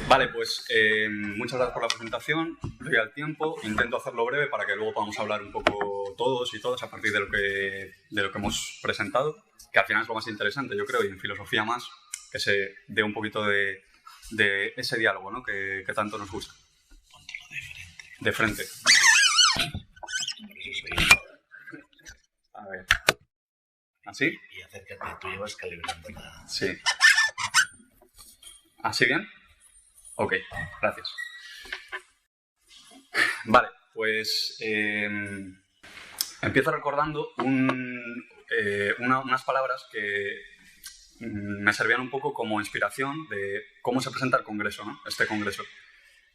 Vale, pues muchas gracias por la presentación. Doy al tiempo, intento hacerlo breve para que luego podamos hablar un poco todos y todas a partir de lo que hemos presentado, que al final es lo más interesante, yo creo, y en filosofía más, que se dé un poquito de ese diálogo, ¿no? que tanto nos gusta. Póntelo de frente. Por eso soy... A ver. ¿Así? Y acércate, tú llevas calibrando la... Sí. ¿Así bien? Ok, gracias. Vale, pues empiezo recordando unas palabras que me servían un poco como inspiración de cómo se presenta el Congreso, ¿no? Este Congreso.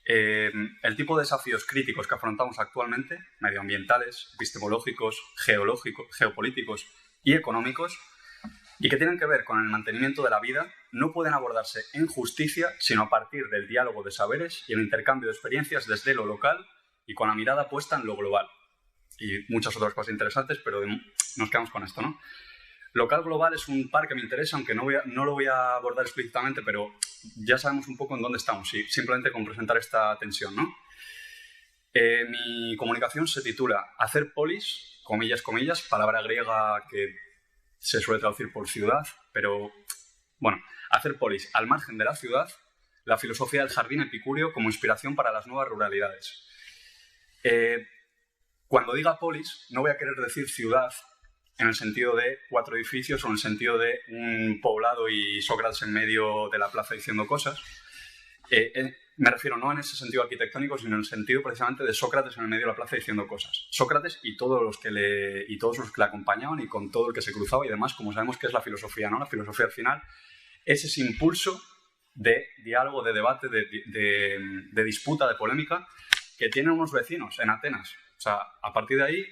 El tipo de desafíos críticos que afrontamos actualmente, medioambientales, epistemológicos, geopolíticos y económicos, y que tienen que ver con el mantenimiento de la vida, no pueden abordarse en justicia, sino a partir del diálogo de saberes y el intercambio de experiencias desde lo local y con la mirada puesta en lo global. Y muchas otras cosas interesantes, pero nos quedamos con esto, ¿no? Local-global es un par que me interesa, aunque no lo voy a abordar explícitamente, pero ya sabemos un poco en dónde estamos, y simplemente con presentar esta tensión, ¿no? Mi comunicación se titula Hacer polis, comillas, comillas, palabra griega que se suele traducir por ciudad, pero bueno, hacer polis al margen de la ciudad, la filosofía del jardín epicúreo como inspiración para las nuevas ruralidades. Cuando diga polis, no voy a querer decir ciudad en el sentido de 4 edificios o en el sentido de un poblado y Sócrates en medio de la plaza diciendo cosas. Me refiero no en ese sentido arquitectónico, sino en el sentido precisamente de Sócrates en el medio de la plaza diciendo cosas. Sócrates y todos los que le acompañaban y con todo el que se cruzaba y demás, como sabemos que es la filosofía, ¿no? La filosofía al final es ese impulso de diálogo, de debate, de disputa, de polémica que tienen unos vecinos en Atenas. O sea, a partir de ahí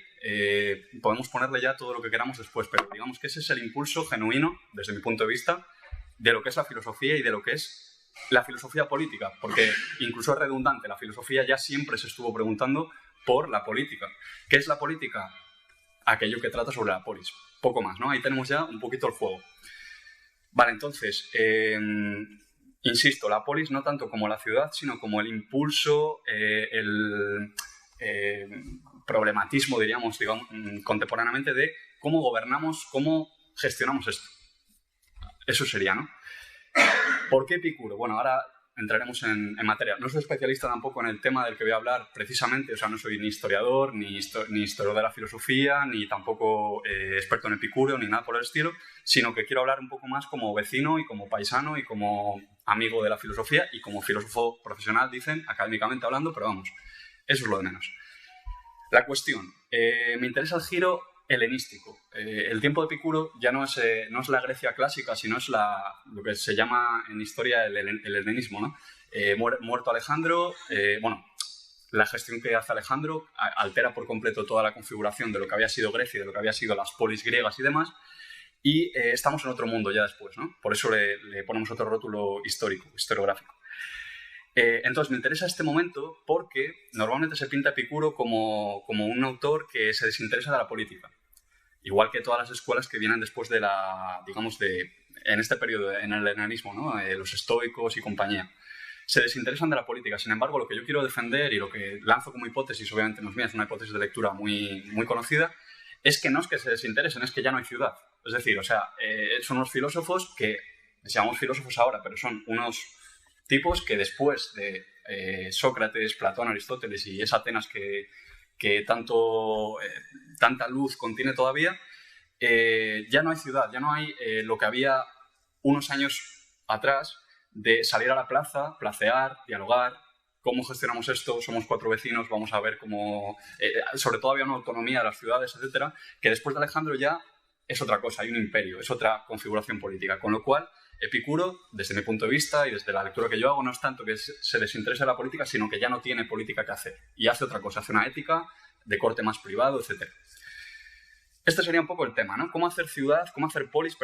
podemos ponerle ya todo lo que queramos después, pero digamos que ese es el impulso genuino, desde mi punto de vista, de lo que es la filosofía y de lo que es la filosofía política, porque incluso es redundante, la filosofía ya siempre se estuvo preguntando por la política. ¿Qué es la política? Aquello que trata sobre la polis. Poco más, ¿no? Ahí tenemos ya un poquito el juego. Vale, entonces, insisto, la polis no tanto como la ciudad, sino como el impulso, el problematismo, digamos, contemporáneamente de cómo gobernamos, cómo gestionamos esto. Eso sería, ¿no? ¿Por qué Epicuro? Bueno, ahora entraremos en materia. No soy especialista tampoco en el tema del que voy a hablar precisamente, o sea, no soy ni historiador, ni historiador de la filosofía, ni tampoco experto en Epicuro, ni nada por el estilo, sino que quiero hablar un poco más como vecino y como paisano y como amigo de la filosofía y como filósofo profesional, dicen, académicamente hablando, pero vamos, eso es lo de menos. La cuestión, me interesa el giro helenístico. El tiempo de Epicuro ya no es la Grecia clásica, sino es lo que se llama en historia el helenismo, ¿no? Muerto Alejandro, bueno, la gestión que hace Alejandro altera por completo toda la configuración de lo que había sido Grecia, de lo que había sido las polis griegas y demás, y estamos en otro mundo ya después, ¿no? Por eso le ponemos otro rótulo histórico, historiográfico. Entonces me interesa este momento porque normalmente se pinta Epicuro como un autor que se desinteresa de la política. Igual que todas las escuelas que vienen después de en este periodo, en el helenismo, ¿no? Los estoicos y compañía. Se desinteresan de la política. Sin embargo, lo que yo quiero defender y lo que lanzo como hipótesis, obviamente no es mía, es una hipótesis de lectura muy, muy conocida, es que no es que se desinteresen, es que ya no hay ciudad. Es decir, o sea, son unos filósofos que, les llamamos filósofos ahora, pero son unos tipos que después de Sócrates, Platón, Aristóteles y esa Atenas que tanta luz contiene todavía, ya no hay ciudad, ya no hay lo que había unos años atrás de salir a la plaza, placear, dialogar, cómo gestionamos esto, somos 4 vecinos, vamos a ver cómo... sobre todo había una autonomía de las ciudades, etcétera, que después de Alejandro ya es otra cosa, hay un imperio, es otra configuración política, con lo cual Epicuro, desde mi punto de vista y desde la lectura que yo hago, no es tanto que se desinterese de la política, sino que ya no tiene política que hacer. Y hace otra cosa, hace una ética de corte más privado, etc. Este sería un poco el tema, ¿no? ¿Cómo hacer polis,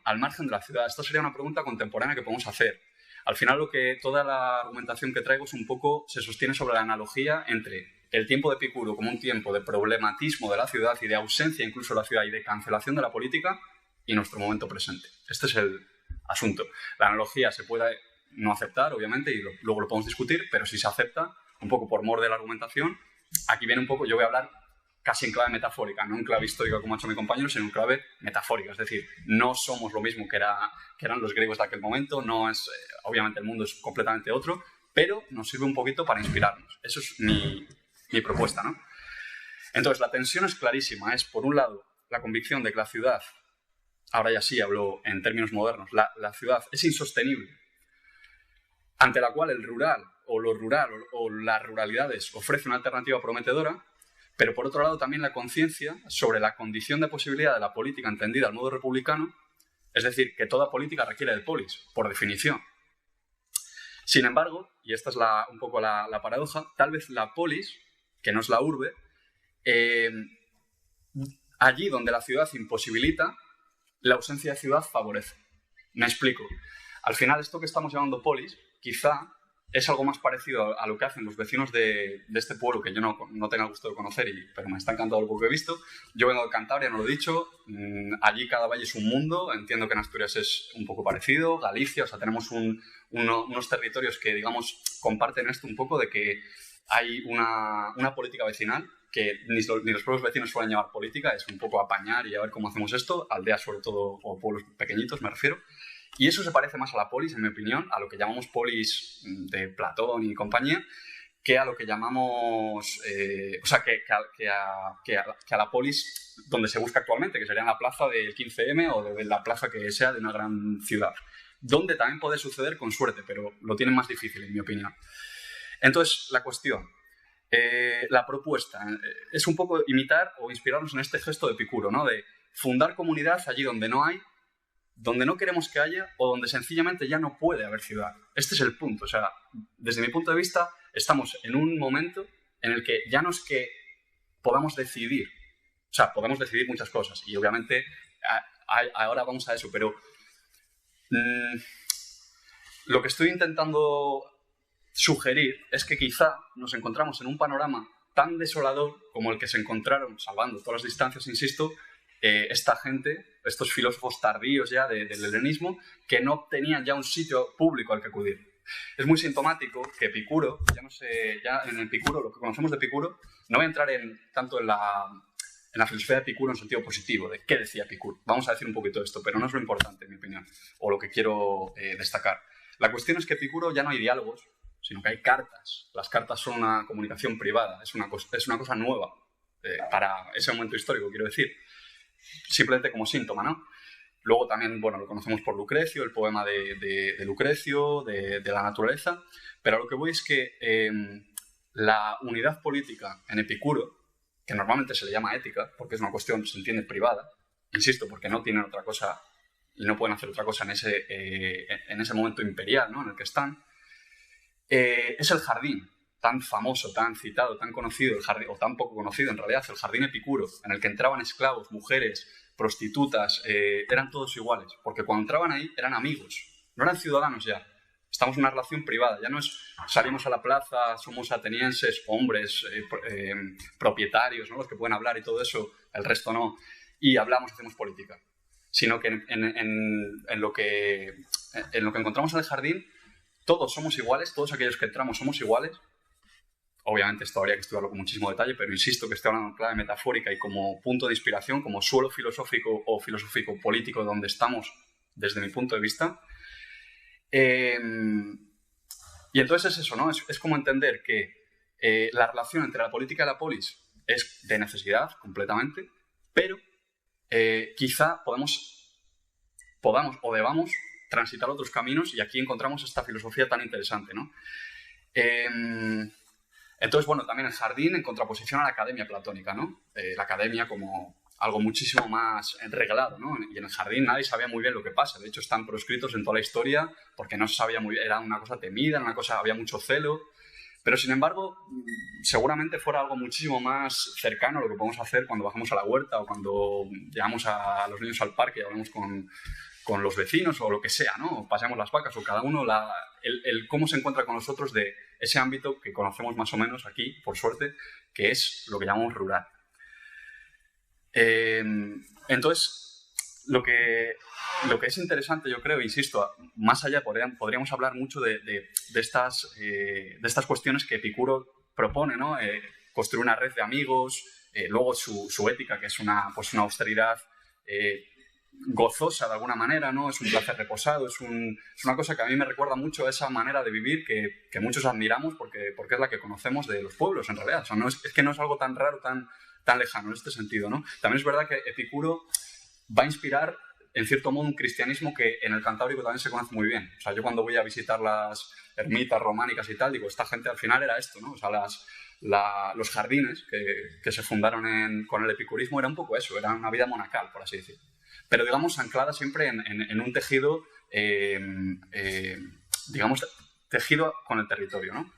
al margen de la ciudad? Esta sería una pregunta contemporánea que podemos hacer. Al final, toda la argumentación que traigo es un poco, se sostiene sobre la analogía entre el tiempo de Epicuro como un tiempo de problematismo de la ciudad y de ausencia incluso de la ciudad y de cancelación de la política y nuestro momento presente. Este es el asunto. La analogía se puede no aceptar, obviamente, y luego lo podemos discutir, pero si se acepta, un poco por mor de la argumentación, aquí viene un poco, yo voy a hablar casi en clave metafórica, no en clave histórica como ha hecho mi compañero, sino en clave metafórica. Es decir, no somos lo mismo que eran los griegos de aquel momento, no es, obviamente el mundo es completamente otro, pero nos sirve un poquito para inspirarnos. Eso es mi propuesta, ¿no? Entonces, la tensión es clarísima. Es, por un lado, la convicción de que la ciudad, ahora ya sí hablo en términos modernos, la ciudad es insostenible, ante la cual el rural o lo rural o las ruralidades ofrece una alternativa prometedora, pero por otro lado también la conciencia sobre la condición de posibilidad de la política entendida al modo republicano, es decir, que toda política requiere de polis, por definición. Sin embargo, y esta es un poco la paradoja, tal vez la polis, que no es la urbe, allí donde la ciudad imposibilita, la ausencia de ciudad favorece. Me explico. Al final, esto que estamos llamando polis, quizá es algo más parecido a lo que hacen los vecinos de este pueblo, que yo no tengo el gusto de conocer, pero me está encantando lo poco que he visto. Yo vengo de Cantabria, no lo he dicho. Allí cada valle es un mundo. Entiendo que en Asturias es un poco parecido. Galicia, o sea, tenemos unos territorios que, digamos, comparten esto un poco de que hay una política vecinal que ni los propios vecinos suelen llamar política, es un poco apañar y a ver cómo hacemos esto, aldeas sobre todo, o pueblos pequeñitos me refiero. Y eso se parece más a la polis, en mi opinión, a lo que llamamos polis de Platón y compañía, que a lo que llamamos, o sea, que a la polis donde se busca actualmente, que sería en la plaza del 15M o de la plaza que sea de una gran ciudad, donde también puede suceder con suerte, pero lo tienen más difícil, en mi opinión. Entonces, la cuestión, la propuesta, es un poco imitar o inspirarnos en este gesto de Epicuro, ¿no? De fundar comunidad allí donde no hay, donde no queremos que haya o donde sencillamente ya no puede haber ciudad. Este es el punto. O sea, desde mi punto de vista, estamos en un momento en el que ya no es que podamos decidir. O sea, podemos decidir muchas cosas y obviamente ahora vamos a eso, pero lo que estoy intentando sugerir es que quizá nos encontramos en un panorama tan desolador como el que se encontraron, salvando todas las distancias, insisto, esta gente, estos filósofos tardíos ya del helenismo, que no tenían ya un sitio público al que acudir. Es muy sintomático que Epicuro, ya en Epicuro, lo que conocemos de Epicuro, no voy a entrar tanto en la filosofía de Epicuro en sentido positivo, de qué decía Epicuro. Vamos a decir un poquito de esto, pero no es lo importante, en mi opinión, o lo que quiero destacar. La cuestión es que Epicuro ya no hay diálogos, sino que hay cartas. Las cartas son una comunicación privada, es una cosa nueva para ese momento histórico, quiero decir. Simplemente como síntoma, ¿no? Luego también, bueno, lo conocemos por Lucrecio, el poema de Lucrecio, de la naturaleza, pero a lo que voy es que la unidad política en Epicuro, que normalmente se le llama ética, porque es una cuestión, se entiende, privada, insisto, porque no tienen otra cosa y no pueden hacer otra cosa en ese momento imperial, ¿no? En el que están, es el jardín, tan famoso, tan citado, tan conocido, el jardín, o tan poco conocido en realidad, el jardín Epicuro, en el que entraban esclavos, mujeres, prostitutas, eran todos iguales, porque cuando entraban ahí eran amigos, no eran ciudadanos ya. Estamos en una relación privada, ya no es salimos a la plaza, somos atenienses, hombres, propietarios, ¿no? Los que pueden hablar y todo eso, el resto no, y hablamos, hacemos política. Sino que en lo que encontramos en el jardín, todos somos iguales, todos aquellos que entramos somos iguales. Obviamente esto habría que estudiarlo con muchísimo detalle, pero insisto que estoy hablando en clave metafórica y como punto de inspiración, como suelo filosófico o filosófico político donde estamos desde mi punto de vista. Y entonces es eso, ¿no? Es como entender que la relación entre la política y la polis es de necesidad completamente, pero quizá podamos o debamos transitar otros caminos y aquí encontramos esta filosofía tan interesante, ¿no? Entonces, bueno, también el jardín en contraposición a la academia platónica, ¿no? La academia como algo muchísimo más reglado, ¿no? Y en el jardín nadie sabía muy bien lo que pasa. De hecho, están proscritos en toda la historia porque no se sabía muy bien, era una cosa temida, había mucho celo. Pero, sin embargo, seguramente fuera algo muchísimo más cercano a lo que podemos hacer cuando bajamos a la huerta o cuando llevamos a los niños al parque y hablamos con los vecinos o lo que sea, ¿no? O paseamos las vacas o cada uno el cómo se encuentra con nosotros de ese ámbito que conocemos más o menos aquí, por suerte, que es lo que llamamos rural. Entonces, lo que es interesante, yo creo, insisto, más allá podríamos hablar mucho de estas cuestiones que Epicuro propone, ¿no? Construir una red de amigos, luego su ética, que es una austeridad gozosa de alguna manera, ¿no? Es un placer reposado, es una cosa que a mí me recuerda mucho a esa manera de vivir que muchos admiramos porque es la que conocemos de los pueblos, en realidad. O sea, es que no es algo tan raro, tan lejano en este sentido, ¿no? También es verdad que Epicuro va a inspirar, en cierto modo, un cristianismo que en el Cantábrico también se conoce muy bien. O sea, yo cuando voy a visitar las ermitas románicas y tal, digo, esta gente al final era esto, ¿no? O sea, los jardines que se fundaron con el epicurismo era un poco eso, era una vida monacal, por así decirlo. Pero, digamos, anclada siempre en un tejido, digamos, tejido con el territorio, ¿no?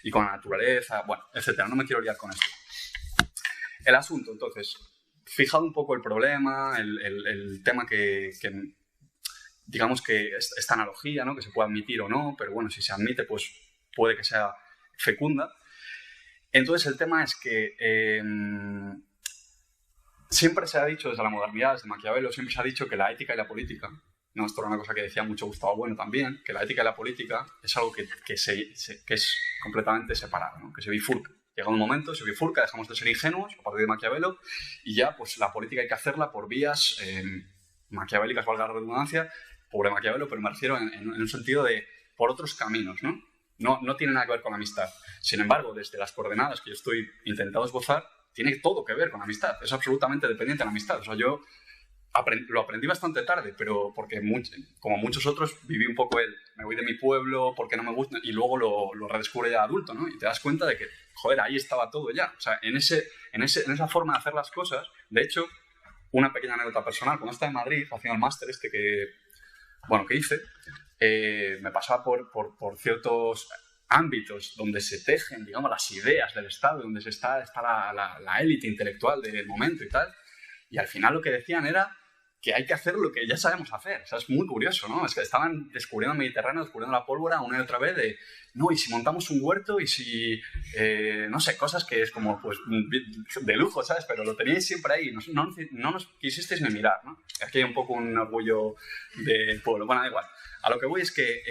Y con la naturaleza, bueno, etcétera. No me quiero liar con esto. El asunto, entonces, fijado un poco el problema, el tema que digamos que esta analogía, ¿no? Que se puede admitir o no, pero bueno, si se admite, pues puede que sea fecunda. Entonces, el tema es que siempre se ha dicho desde la modernidad, desde Maquiavelo, siempre se ha dicho que la ética y la política, no, esto era una cosa que decía mucho Gustavo Bueno también, que la ética y la política es algo que es completamente separado, ¿no? Que se bifurca. Llega un momento, se bifurca, dejamos de ser ingenuos a partir de Maquiavelo y ya pues la política hay que hacerla por vías maquiavélicas, valga la redundancia, pobre Maquiavelo, pero me refiero en un sentido de por otros caminos, ¿no? No tiene nada que ver con la amistad. Sin embargo, desde las coordenadas que yo estoy intentando esbozar, tiene todo que ver con la amistad. Es absolutamente dependiente de la amistad. O sea, yo lo aprendí bastante tarde, pero porque como muchos otros viví un poco me voy de mi pueblo porque no me gusta y luego lo redescubre ya adulto, ¿no? Y te das cuenta de que, joder, ahí estaba todo ya. O sea, en esa forma de hacer las cosas, de hecho, una pequeña anécdota personal, cuando estaba en Madrid haciendo el máster que hice, me pasaba por ciertos ámbitos donde se tejen, digamos, las ideas del Estado, donde está la élite intelectual del momento y tal, y al final lo que decían era que hay que hacer lo que ya sabemos hacer. O sea, es muy curioso, ¿no? Es que estaban descubriendo el Mediterráneo, descubriendo la pólvora una y otra vez de, no, y si montamos un huerto y si, no sé, cosas que es como, pues, de lujo, ¿sabes? Pero lo teníais siempre ahí, no nos quisisteis ni mirar, ¿no? Aquí hay un poco un orgullo del pueblo. Bueno, da igual. A lo que voy es que,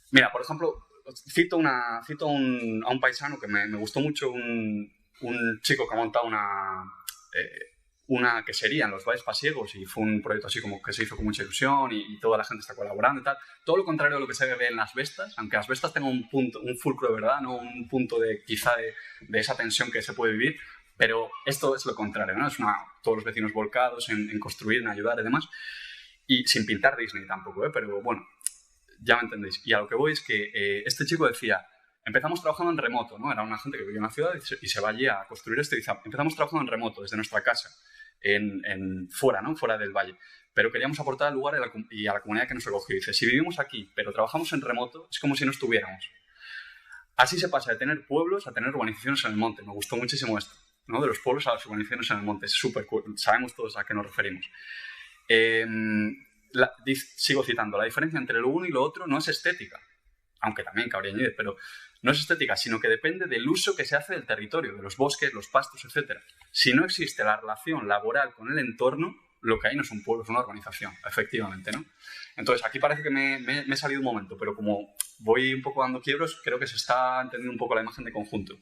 mira, por ejemplo, cito a un paisano que me gustó mucho, un chico que ha montado una quesería en los Valles Pasiegos y fue un proyecto así como que se hizo con mucha ilusión y toda la gente está colaborando y tal. Todo lo contrario de lo que se ve en las Vestas, aunque las Vestas tengan un fulcro de verdad, ¿no? Un punto de esa tensión que se puede vivir, pero esto es lo contrario, ¿no? Es todos los vecinos volcados en construir, en ayudar y demás, y sin pintar Disney tampoco, pero bueno, ya me entendéis. Y a lo que voy es que este chico decía, empezamos trabajando en remoto, ¿no? Era una gente que vivía en la ciudad y se va allí a construir esto y dice, empezamos trabajando en remoto desde nuestra casa, fuera, ¿no? Fuera del valle. Pero queríamos aportar al lugar y a la comunidad que nos acogió. Dice, si vivimos aquí, pero trabajamos en remoto, es como si no estuviéramos. Así se pasa de tener pueblos a tener urbanizaciones en el monte. Me gustó muchísimo esto, ¿no? De los pueblos a las urbanizaciones en el monte. Es súper cool. Sabemos todos a qué nos referimos. Sigo citando, la diferencia entre lo uno y lo otro no es estética, aunque también cabría añadir, pero no es estética, sino que depende del uso que se hace del territorio, de los bosques, los pastos, etc. Si no existe la relación laboral con el entorno, lo que hay no es un pueblo, es una urbanización, efectivamente, ¿no? Entonces, aquí parece que me he salido un momento, pero como voy un poco dando quiebros, creo que se está entendiendo un poco la imagen de conjunto.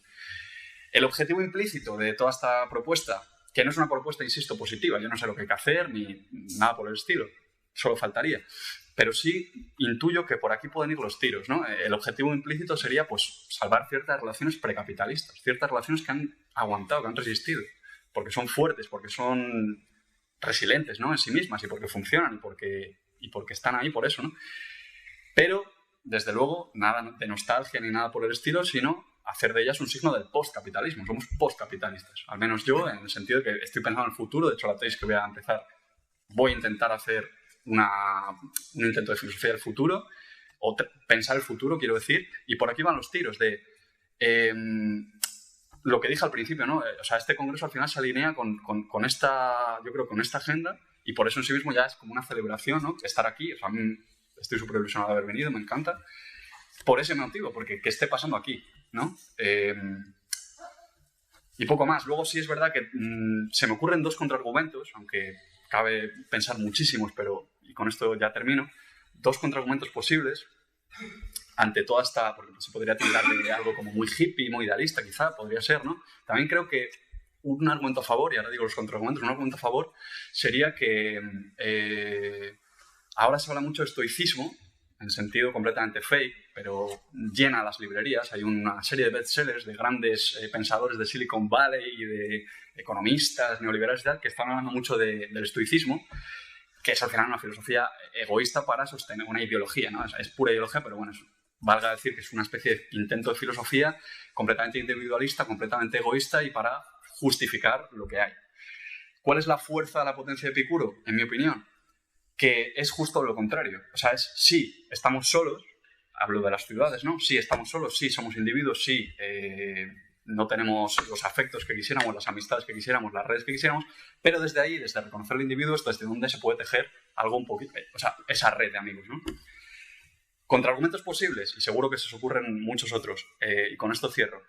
El objetivo implícito de toda esta propuesta, que no es una propuesta, insisto, positiva, yo no sé lo que hay que hacer ni nada por el estilo, solo faltaría. Pero sí intuyo que por aquí pueden ir los tiros, ¿no? El objetivo implícito sería, pues, salvar ciertas relaciones precapitalistas, ciertas relaciones que han aguantado, que han resistido, porque son fuertes, porque son resilientes, ¿no? En sí mismas y porque funcionan y porque están ahí por eso, ¿no? Pero, desde luego, nada de nostalgia ni nada por el estilo, sino hacer de ellas un signo del postcapitalismo. Somos postcapitalistas, al menos yo, en el sentido de que estoy pensando en el futuro. De hecho, la tesis que voy a intentar hacer un intento de filosofía del futuro, o pensar el futuro, quiero decir, y por aquí van los tiros de lo que dije al principio, ¿no? O sea, este congreso al final se alinea con esta, yo creo, con esta agenda, y por eso en sí mismo ya es como una celebración, ¿no? Estar aquí, o sea, estoy súper ilusionado de haber venido, me encanta, por ese motivo, porque que esté pasando aquí, ¿no? Y poco más. Luego sí es verdad que se me ocurren dos contraargumentos, aunque cabe pensar muchísimos, y con esto ya termino, 2 contraargumentos posibles ante toda esta, porque se podría tildar de algo como muy hippie, muy idealista, quizá, podría ser, ¿no? También creo que un argumento a favor, y ahora digo los contraargumentos, un argumento a favor sería que ahora se habla mucho de estoicismo, en sentido completamente fake, pero llena las librerías. Hay una serie de bestsellers de grandes pensadores de Silicon Valley y de economistas neoliberales y tal, que están hablando mucho del estoicismo, que es al final una filosofía egoísta para sostener una ideología, ¿no? Es pura ideología, pero bueno, valga decir que es una especie de intento de filosofía completamente individualista, completamente egoísta y para justificar lo que hay. ¿Cuál es la fuerza, la potencia de Epicuro? En mi opinión, que es justo lo contrario. O sea, sí, estamos solos, hablo de las ciudades, ¿no? Sí, estamos solos, sí, somos individuos, sí, no tenemos los afectos que quisiéramos, las amistades que quisiéramos, las redes que quisiéramos, pero desde ahí, desde reconocer el individuo, es desde donde se puede tejer algo un poquito, o sea, esa red de amigos, ¿no? Contraargumentos posibles, y seguro que se os ocurren muchos otros, y con esto cierro,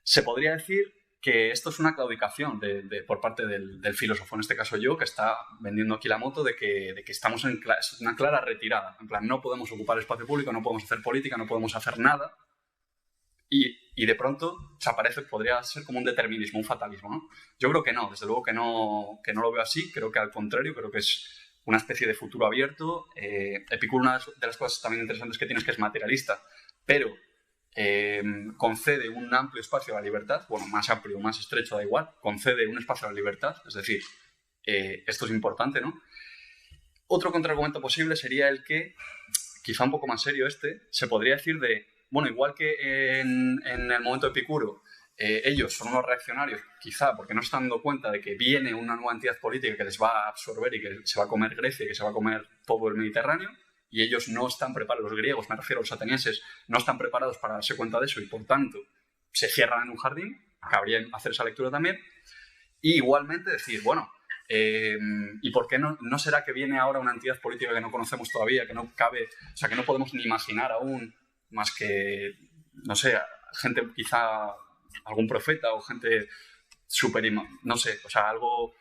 se podría decir que esto es una claudicación por parte del filósofo, en este caso yo, que está vendiendo aquí la moto de que estamos en una clara retirada. En plan, no podemos ocupar espacio público, no podemos hacer política, no podemos hacer nada. Y de pronto podría ser como un determinismo, un fatalismo, ¿no? Yo creo que no, desde luego que no lo veo así. Creo que al contrario, creo que es una especie de futuro abierto. Epicuro, una de las cosas también interesantes que tiene es que es materialista, pero concede un amplio espacio a la libertad, bueno, más amplio, más estrecho, da igual, concede un espacio a la libertad, es decir, esto es importante, ¿no? Otro contraargumento posible sería el que, quizá un poco más serio se podría decir bueno, igual que en el momento de Epicuro, ellos son unos reaccionarios, quizá porque no se están dando cuenta de que viene una nueva entidad política que les va a absorber y que se va a comer Grecia y que se va a comer todo el Mediterráneo, y ellos no están preparados, los griegos, me refiero a los atenienses, no están preparados para darse cuenta de eso y, por tanto, se cierran en un jardín. Cabría hacer esa lectura también. Y igualmente decir, bueno, ¿y por qué no será que viene ahora una entidad política que no conocemos todavía, que no cabe, o sea, que no podemos ni imaginar aún, más que, no sé, gente, quizá algún profeta o gente súper, no sé, o sea, algo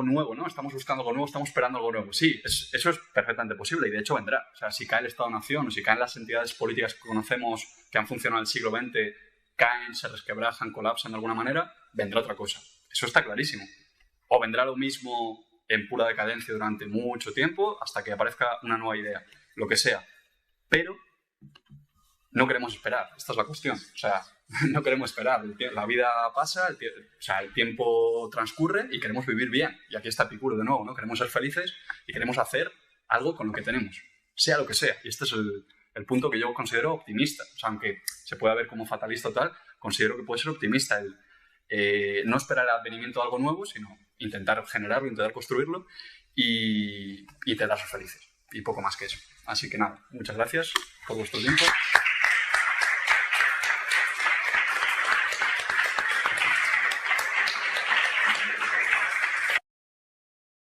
nuevo, ¿no? Estamos buscando algo nuevo, estamos esperando algo nuevo. Sí, eso es perfectamente posible y de hecho vendrá. O sea, si cae el Estado-Nación o si caen las entidades políticas que conocemos que han funcionado en el siglo XX, caen, se resquebrajan, colapsan de alguna manera, vendrá otra cosa. Eso está clarísimo. O vendrá lo mismo en pura decadencia durante mucho tiempo hasta que aparezca una nueva idea, lo que sea. Pero no queremos esperar, esta es la cuestión. O sea, no queremos esperar, la vida pasa, el tiempo transcurre y queremos vivir bien. Y aquí está Epicuro de nuevo, ¿no? Queremos ser felices y queremos hacer algo con lo que tenemos, sea lo que sea. Y este es el punto que yo considero optimista. O sea, aunque se pueda ver como fatalista o tal, considero que puede ser optimista no esperar el advenimiento de algo nuevo, sino intentar generarlo, intentar construirlo y intentar ser felices. Y poco más que eso. Así que nada, muchas gracias por vuestro tiempo.